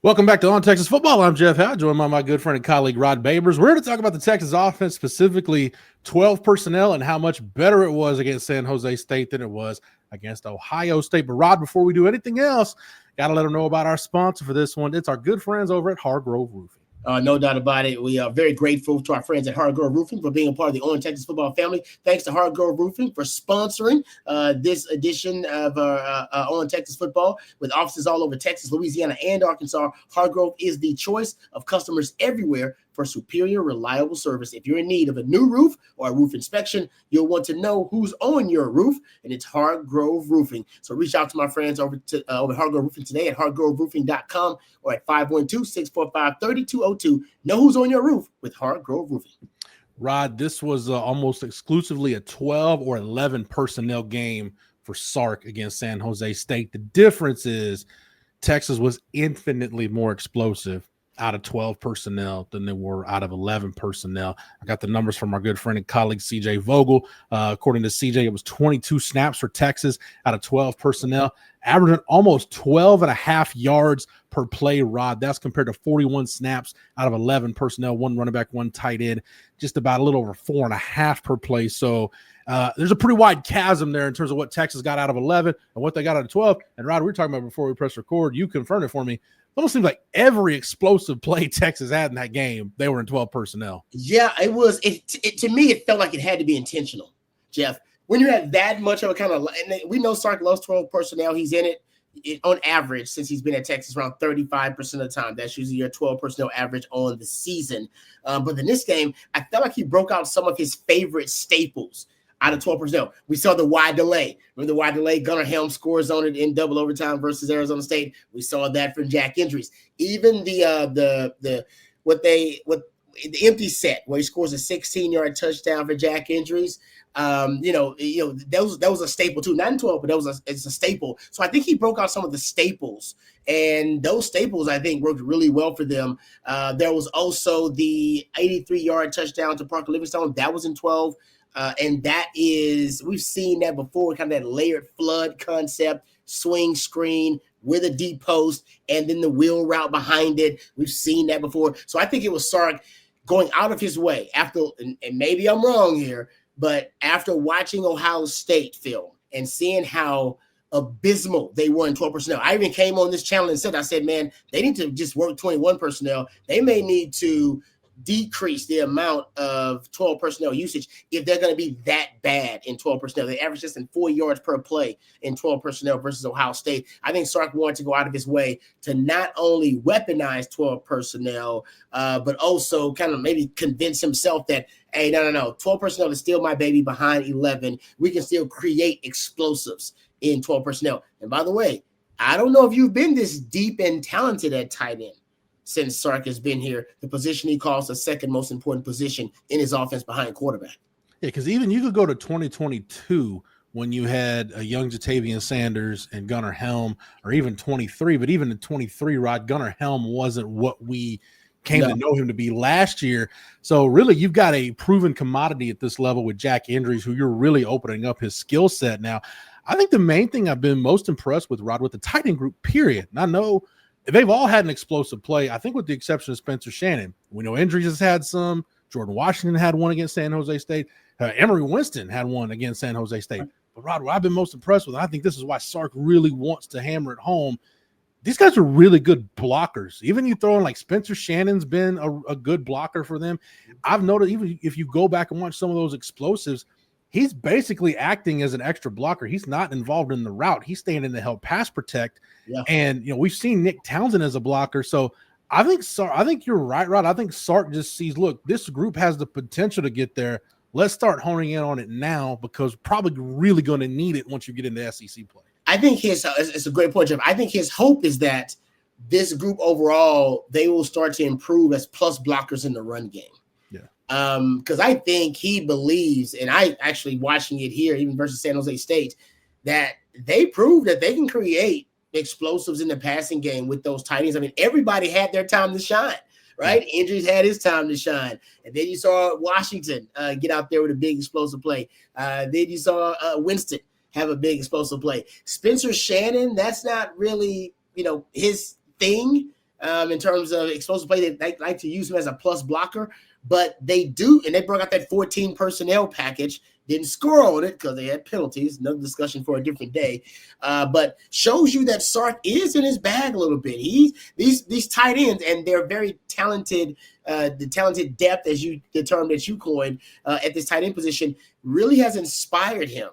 Welcome back to On Texas Football. I'm Jeff Howe, joined by my good friend and colleague Rod Babers. We're going to talk about the Texas offense, specifically 12 personnel and how much better it was against San Jose State than it was against Ohio State. But Rod, before we do anything else, got to let them know about our sponsor for this one. It's our good friends over at Hargrove Roofing. No doubt about it. We are very grateful to our friends at Hargrove Roofing for being a part of the On Texas Football family. Thanks to Hargrove Roofing for sponsoring this edition of On Texas Football. With offices all over Texas, Louisiana, and Arkansas, Hargrove is the choice of customers everywhere for superior, reliable service. If you're in need of a new roof or a roof inspection, you'll want to know who's on your roof, and it's Hargrove Roofing. So reach out to my friends over at Hargrove Roofing today at hargroveroofing.com or at 512-645-3202. Know who's on your roof with Hargrove Roofing. Rod, this was almost exclusively a 12 or 11 personnel game for Sark against San Jose State. The difference is Texas was infinitely more explosive out of 12 personnel than they were out of 11 personnel. I got the numbers from our good friend and colleague, CJ Vogel. According to CJ, it was 22 snaps for Texas out of 12 personnel, averaging almost 12 and a half yards per play, Rod. That's compared to 41 snaps out of 11 personnel, one running back, one tight end, just about a little over 4.5 per play. So there's a pretty wide chasm there in terms of what Texas got out of 11 and what they got out of 12. And Rod, we were talking about before we press record, you confirmed it for me. Almost seems like every explosive play Texas had in that game, they were in 12 personnel. Yeah, it was. To me, it felt like it had to be intentional, Jeff. When you have that much of a kind of, and we know Sark loves 12 personnel. He's in it on average since he's been at Texas around 35% of the time. That's usually your 12 personnel average on the season. But in this game, I felt like he broke out some of his favorite staples out of 12 personnel. We saw the wide delay. Remember the wide delay? Gunnar Helm scores on it in double overtime versus Arizona State. We saw that from Jack Endries. Even the empty set where he scores a 16-yard touchdown for Jack Endries. That was a staple too. Not in 12, but it's a staple. So I think he broke out some of the staples, and those staples I think worked really well for them. There was also the 83-yard touchdown to Parker Livingstone. That was in 12. And that is, we've seen that before, kind of that layered flood concept, swing screen with a deep post, and then the wheel route behind it. We've seen that before. So I think it was Sark going out of his way after, and maybe I'm wrong here, but after watching Ohio State film and seeing how abysmal they were in 12 personnel. I even came on this channel and said, man, they need to just work 21 personnel. They may need to decrease the amount of 12 personnel usage if they're going to be that bad in 12 personnel. They average less than 4 yards per play in 12 personnel versus Ohio State. I think Sark wanted to go out of his way to not only weaponize 12 personnel, but also kind of maybe convince himself that, hey, no, 12 personnel is still my baby behind 11. We can still create explosives in 12 personnel. And by the way, I don't know if you've been this deep and talented at tight end since Sark has been here, the position he calls the second most important position in his offense behind quarterback. Yeah, because even you could go to 2022 when you had a young Jatavian Sanders and Gunnar Helm, or even 23, but even in 23, Rod, Gunnar Helm wasn't what we came to know him to be last year. So really, you've got a proven commodity at this level with Jack Endries, who you're really opening up his skill set now. I think the main thing I've been most impressed with, Rod, with the tight end group, period. And I know they've all had an explosive play, I think with the exception of Spencer Shannon. We know Endries has had some. Jordan Washington had one against San Jose State. Emory Winston had one against San Jose State. But, Rod, what I've been most impressed with, and I think this is why Sark really wants to hammer it home, these guys are really good blockers. Even you throw in like Spencer Shannon's been a good blocker for them. I've noticed even if you go back and watch some of those explosives, he's basically acting as an extra blocker. He's not involved in the route. He's standing to help pass protect. Yeah. And, we've seen Nick Townsend as a blocker. So I think you're right, Rod. I think Sark just sees, look, this group has the potential to get there. Let's start honing in on it now because probably really going to need it once you get into SEC play. I think it's a great point, Jeff. I think his hope is that this group overall, they will start to improve as plus blockers in the run game. Because I think he believes, and I actually watching it here, even versus San Jose State, that they proved that they can create explosives in the passing game with those tight ends. I mean, everybody had their time to shine, right? Endries had his time to shine. And then you saw Washington get out there with a big explosive play. Then you saw Winston have a big explosive play. Spencer Shannon, that's not really, his thing. in terms of explosive play. They like to use him as a plus blocker, but they do, and they brought out that 14 personnel package. Didn't score on it because they had penalties. Another discussion for a different day. But shows you that Sark is in his bag a little bit. These tight ends, and they're very talented. The talented depth, as the term that you coined, at this tight end position, really has inspired him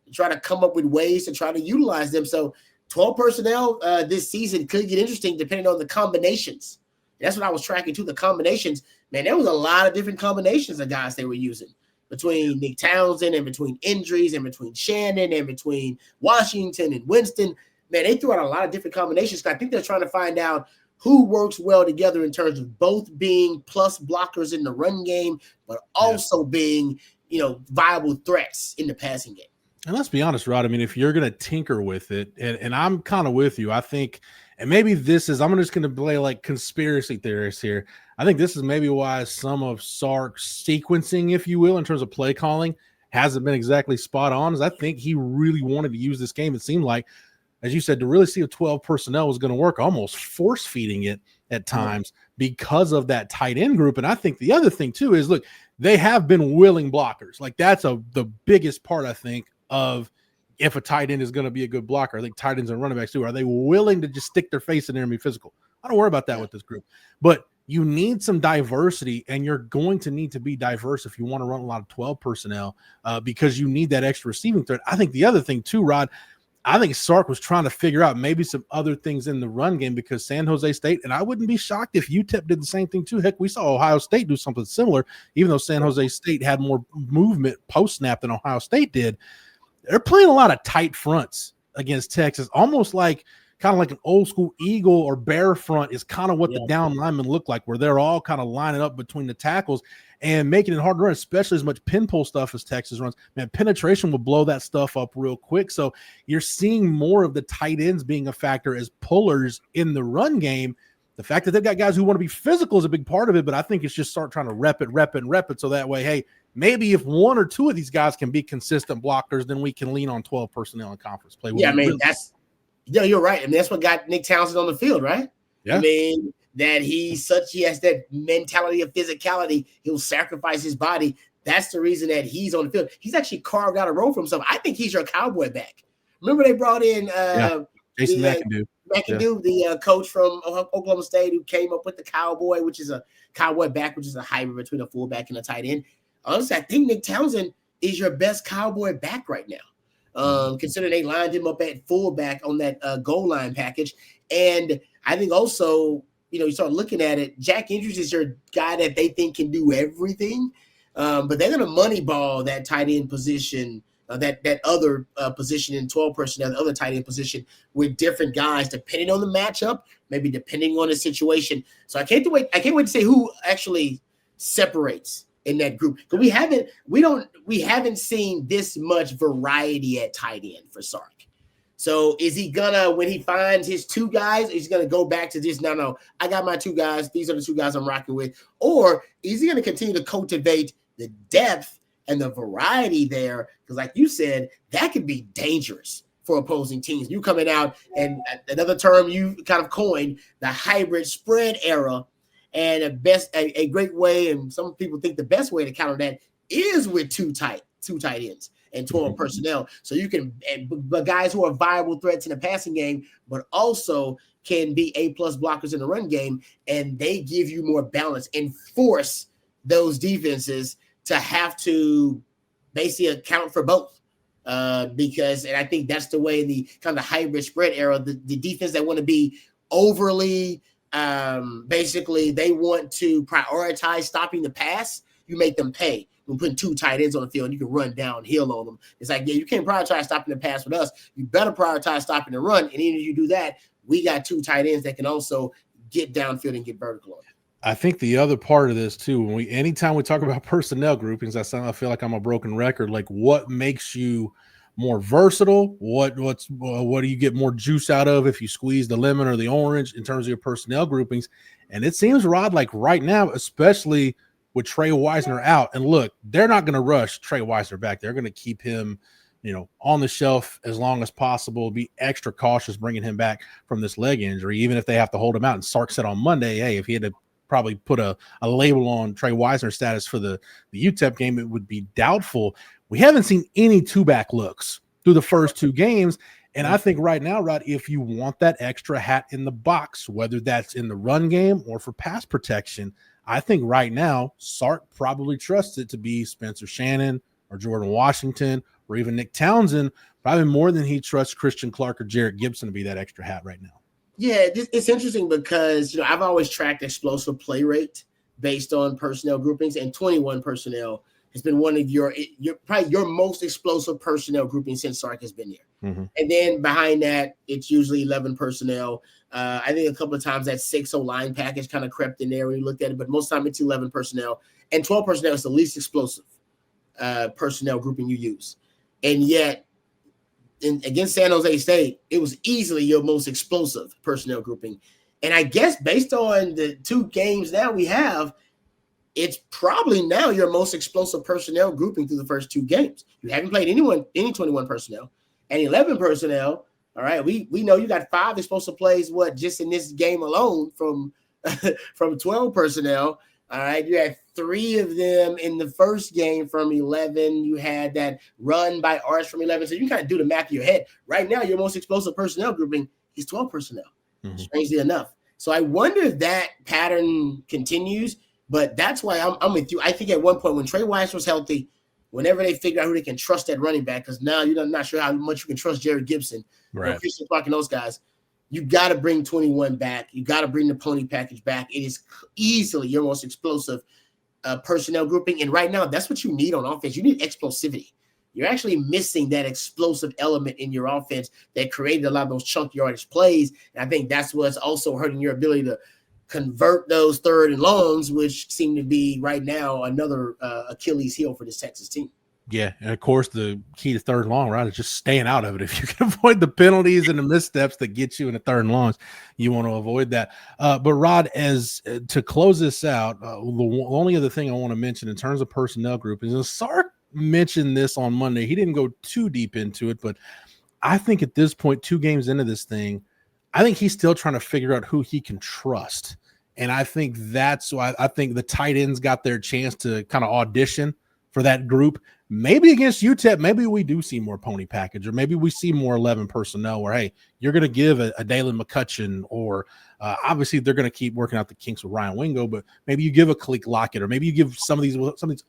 to try to come up with ways to try to utilize them. So 12 personnel this season could get interesting depending on the combinations. That's what I was tracking too. The combinations, man, there was a lot of different combinations of guys they were using. Between Nick Townsend and between injuries and between Shannon and between Washington and Winston, man, they threw out a lot of different combinations. I think they're trying to find out who works well together in terms of both being plus blockers in the run game, but also being, viable threats in the passing game. And let's be honest, Rod. I mean, if you're going to tinker with it, and I'm kind of with you, I think, and maybe I'm just going to play like conspiracy theorists here. I think this is maybe why some of Sark's sequencing, if you will, in terms of play calling, hasn't been exactly spot on. Is I think he really wanted to use this game. It seemed like, as you said, to really see if 12 personnel was going to work, almost force feeding it at times because of that tight end group. And I think the other thing too is, look, they have been willing blockers. Like that's the biggest part, I think, of if a tight end is going to be a good blocker. I think tight ends and running backs too. Are they willing to just stick their face in there and be physical? I don't worry about that with this group. But you need some diversity, and you're going to need to be diverse if you want to run a lot of 12 personnel because you need that extra receiving threat. I think the other thing too, Rod, I think Sark was trying to figure out maybe some other things in the run game because San Jose State, and I wouldn't be shocked if UTEP did the same thing too. Heck, we saw Ohio State do something similar, even though San Jose State had more movement post-snap than Ohio State did. They're playing a lot of tight fronts against Texas, almost like kind of like an old school Eagle or Bear front is kind of what the down linemen look like, where they're all kind of lining up between the tackles and making it hard to run, especially as much pin pull stuff as Texas runs. Man, penetration will blow that stuff up real quick. So you're seeing more of the tight ends being a factor as pullers in the run game. The fact that they've got guys who want to be physical is a big part of it, but I think it's just start trying to rep it. So that way, hey, maybe if one or two of these guys can be consistent blockers, then we can lean on 12 personnel in conference play. Yeah, I mean, you're right. I mean, that's what got Nick Townsend on the field, right? Yeah. I mean, that he has that mentality of physicality. He'll sacrifice his body. That's the reason that he's on the field. He's actually carved out a role for himself. I think he's your cowboy back. Remember they brought in Jason McAdoo, the coach from Oklahoma State who came up with the cowboy, which is a cowboy back, which is a hybrid between a fullback and a tight end. Honestly, I think Nick Townsend is your best cowboy back right now. Considering they lined him up at fullback on that goal line package. And I think also, you start looking at it, Jack Andrews is your guy that they think can do everything. But they're going to moneyball that tight end position, that other position in 12 personnel, the other tight end position with different guys, depending on the matchup, maybe depending on the situation. So I can't wait to say who actually separates in that group. Because we haven't seen this much variety at tight end for Sark. So is he gonna, when he finds his two guys, is he gonna go back to this? No, I got my two guys. These are the two guys I'm rocking with. Or is he gonna continue to cultivate the depth and the variety there? Because like you said, that could be dangerous for opposing teams. You coming out, and another term you kind of coined, the hybrid spread era. And a great way, and some people think the best way to counter that is with two tight ends and 12 personnel. So you can, but guys who are viable threats in the passing game, but also can be A+ blockers in the run game, and they give you more balance and force those defenses to have to basically account for both. Because, and I think that's the way the kind of hybrid spread era, the defense that want to be overly, basically they want to prioritize stopping the pass. You make them pay. We're putting two tight ends on the field and you can run downhill on them. It's like, yeah, you can't prioritize stopping the pass with us. You better prioritize stopping the run. And even if you do that, we got two tight ends that can also get downfield and get vertical on it. I think the other part of this too, anytime we talk about personnel groupings, I feel like I'm a broken record. Like, what makes you more versatile? What do you get more juice out of if you squeeze the lemon or the orange in terms of your personnel groupings? And it seems, Rod, like right now, especially with Trey Wisner out, and look, they're not going to rush Trey Wisner back. They're going to keep him on the shelf as long as possible, be extra cautious bringing him back from this leg injury, even if they have to hold him out. And Sark said on Monday, hey, if he had to probably put a label on Trey Wisner's status for the UTEP game, it would be doubtful. We haven't seen any two-back looks through the first two games. And I think right now, Rod, if you want that extra hat in the box, whether that's in the run game or for pass protection, I think right now Sark probably trusts it to be Spencer Shannon or Jordan Washington or even Nick Townsend, probably more than he trusts Christian Clark or Jarrett Gibson to be that extra hat right now. Yeah, it's interesting because, I've always tracked explosive play rate based on personnel groupings, and 21 personnel has been one of your probably your most explosive personnel grouping since Sark has been here. Mm-hmm. And then behind that, it's usually 11 personnel. I think a couple of times that 6-0 line package kind of crept in there when you looked at it, but most of the time it's 11 personnel. And 12 personnel is the least explosive personnel grouping you use. And yet, against San Jose State, it was easily your most explosive personnel grouping. And I guess based on the two games now we have, it's probably now your most explosive personnel grouping through the first two games. You haven't played any 21 personnel and 11 personnel. All right, we know you got 5 explosive plays, just in this game alone from 12 personnel. All right, you had 3 of them in the first game from 11. You had that run by Arch from 11. So you can kind of do the math in your head. Right now, your most explosive personnel grouping is 12 personnel, strangely enough. So I wonder if that pattern continues, but that's why I'm with you. I think at one point when Trey Weiss was healthy, whenever they figure out who they can trust at running back, because now you're not sure how much you can trust Jared Gibson, right, Christian Clark and those guys. You got to bring 21 back. You got to bring the pony package back. It is easily your most explosive personnel grouping. And right now, that's what you need on offense. You need explosivity. You're actually missing that explosive element in your offense that created a lot of those chunk yardage plays. And I think that's what's also hurting your ability to convert those third and longs, which seem to be right now another Achilles heel for this Texas team. Yeah, and of course the key to third and long, right, is just staying out of it. If you can avoid the penalties and the missteps that get you in the third and longs, you want to avoid that. But Rod, as to close this out, the only other thing I want to mention in terms of personnel group is Sark mentioned this on Monday. He didn't go too deep into it, but I think at this point, 2 games into this thing, I think he's still trying to figure out who he can trust. And I think that's why I think the tight ends got their chance to kind of audition for that group. Maybe against UTEP, maybe we do see more pony package, or maybe we see more 11 personnel where, hey, you're going to give a Dalen McCutcheon, or obviously they're going to keep working out the kinks with Ryan Wingo, but maybe you give a Kalik Lockett, or maybe you give some of these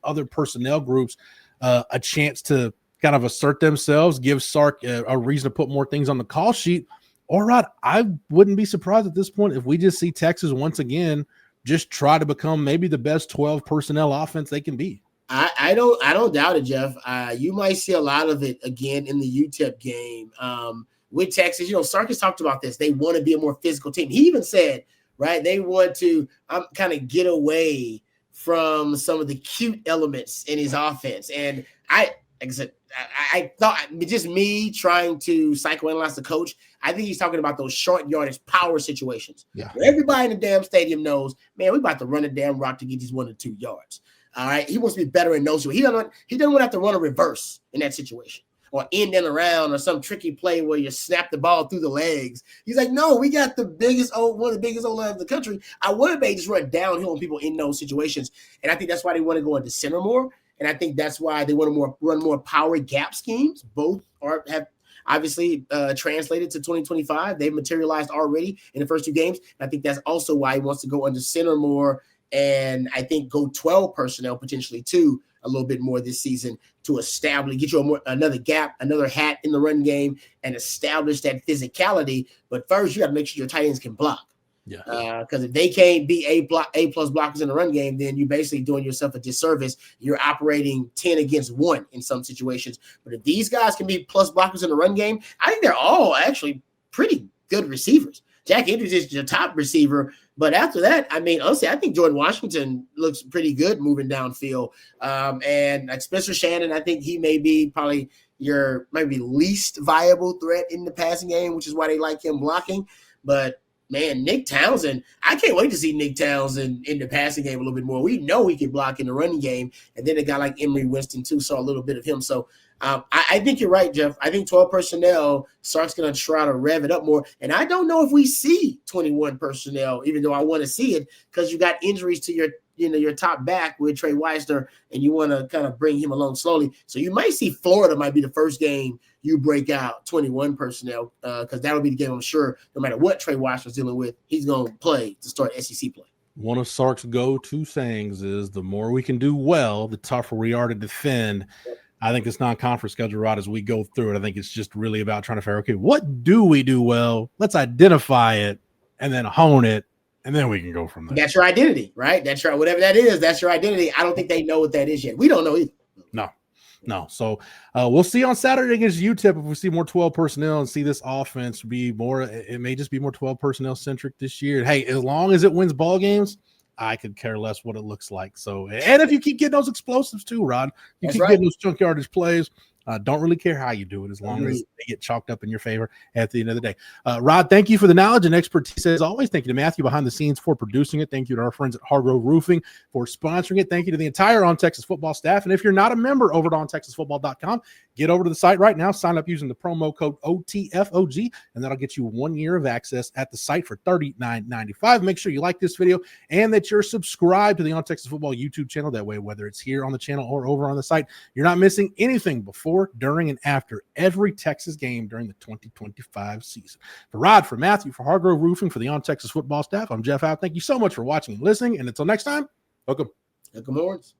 other personnel groups a chance to kind of assert themselves, give Sark a reason to put more things on the call sheet. Or Rod, I wouldn't be surprised at this point if we just see Texas once again just try to become maybe the best 12 personnel offense they can be. I don't doubt it, Jeff. You might see a lot of it again in the UTEP game with Texas. Sark has talked about this. They want to be a more physical team. He even said, right, they want to kind of get away from some of the cute elements in his offense. And like I said, I thought just me trying to psychoanalyze the coach, I think he's talking about those short yardage power situations. Yeah. Where everybody in the damn stadium knows, man, we're about to run a damn rock to get these 1 or 2 yards. All right. He wants to be better in those. He doesn't want to have to run a reverse in that situation, or end and around, or some tricky play where you snap the ball through the legs. He's like, no, we got one of the biggest O-line of the country. I want to be just run downhill on people in those situations. And I think that's why they want to go into center more. And I think that's why they want to run more power gap schemes. Both have obviously translated to 2025. They've materialized already in the first 2 games. And I think that's also why he wants to go under center more. And I think go 12 personnel potentially too, a little bit more this season, to establish, get you another gap, another hat in the run game, and establish that physicality. But first, you got to make sure your tight ends can block. Yeah. Because if they can't be A+ blockers in the run game, then you're basically doing yourself a disservice. You're operating 10 against 1 in some situations. But if these guys can be plus blockers in the run game, I think they're all actually pretty good receivers. Jack Andrews is your top receiver. But after that, I mean, honestly, I think Jordan Washington looks pretty good moving downfield. And like Spencer Shannon, I think he may be probably your maybe least viable threat in the passing game, which is why they like him blocking. But man, Nick Townsend, I can't wait to see Nick Townsend in the passing game a little bit more. We know he can block in the running game. And then a guy like Emory Winston, too, saw a little bit of him. So I think you're right, Jeff. I think 12 personnel, Sark's going to try to rev it up more. And I don't know if we see 21 personnel, even though I want to see it, because you got injuries to your top back with Trey Weisner, and you want to kind of bring him along slowly. So you might see Florida might be the first game you break out 21 personnel, because that would be the game I'm sure no matter what Trey Weisner's dealing with, he's going to play to start SEC play. One of Sark's go-to sayings is the more we can do well, the tougher we are to defend. Yep. I think this non-conference schedule, Rod, as we go through it, I think it's just really about trying to figure, okay, what do we do well? Let's identify it and then hone it, and then we can go from there. That's your identity, right? That's right. Whatever that is, that's your identity. I don't think they know what that is yet. We don't know either. No. So we'll see on Saturday against UTEP if we see more 12 personnel and see this offense be more. It may just be more 12 personnel centric this year. Hey, as long as it wins ball games, I could care less what it looks like. So, and if you keep getting those explosives too, Rod, you keep getting those chunk yardage plays. Don't really care how you do it as long as they get chalked up in your favor at the end of the day. Rod, thank you for the knowledge and expertise as always. Thank you to Matthew behind the scenes for producing it. Thank you to our friends at Hargrove Roofing for sponsoring it. Thank you to the entire On Texas Football staff. And if you're not a member over at ontexasfootball.com, get over to the site right now. Sign up using the promo code OTFOG, and that'll get you 1 year of access at the site for $39.95. Make sure you like this video and that you're subscribed to the On Texas Football YouTube channel. That way, whether it's here on the channel or over on the site, you're not missing anything before, during, and after every Texas game during the 2025 season. For Rod, for Matthew, for Hargrove Roofing, for the On Texas Football staff, I'm Jeff Howe. Thank you so much for watching and listening. And until next time, welcome. Welcome, Lawrence.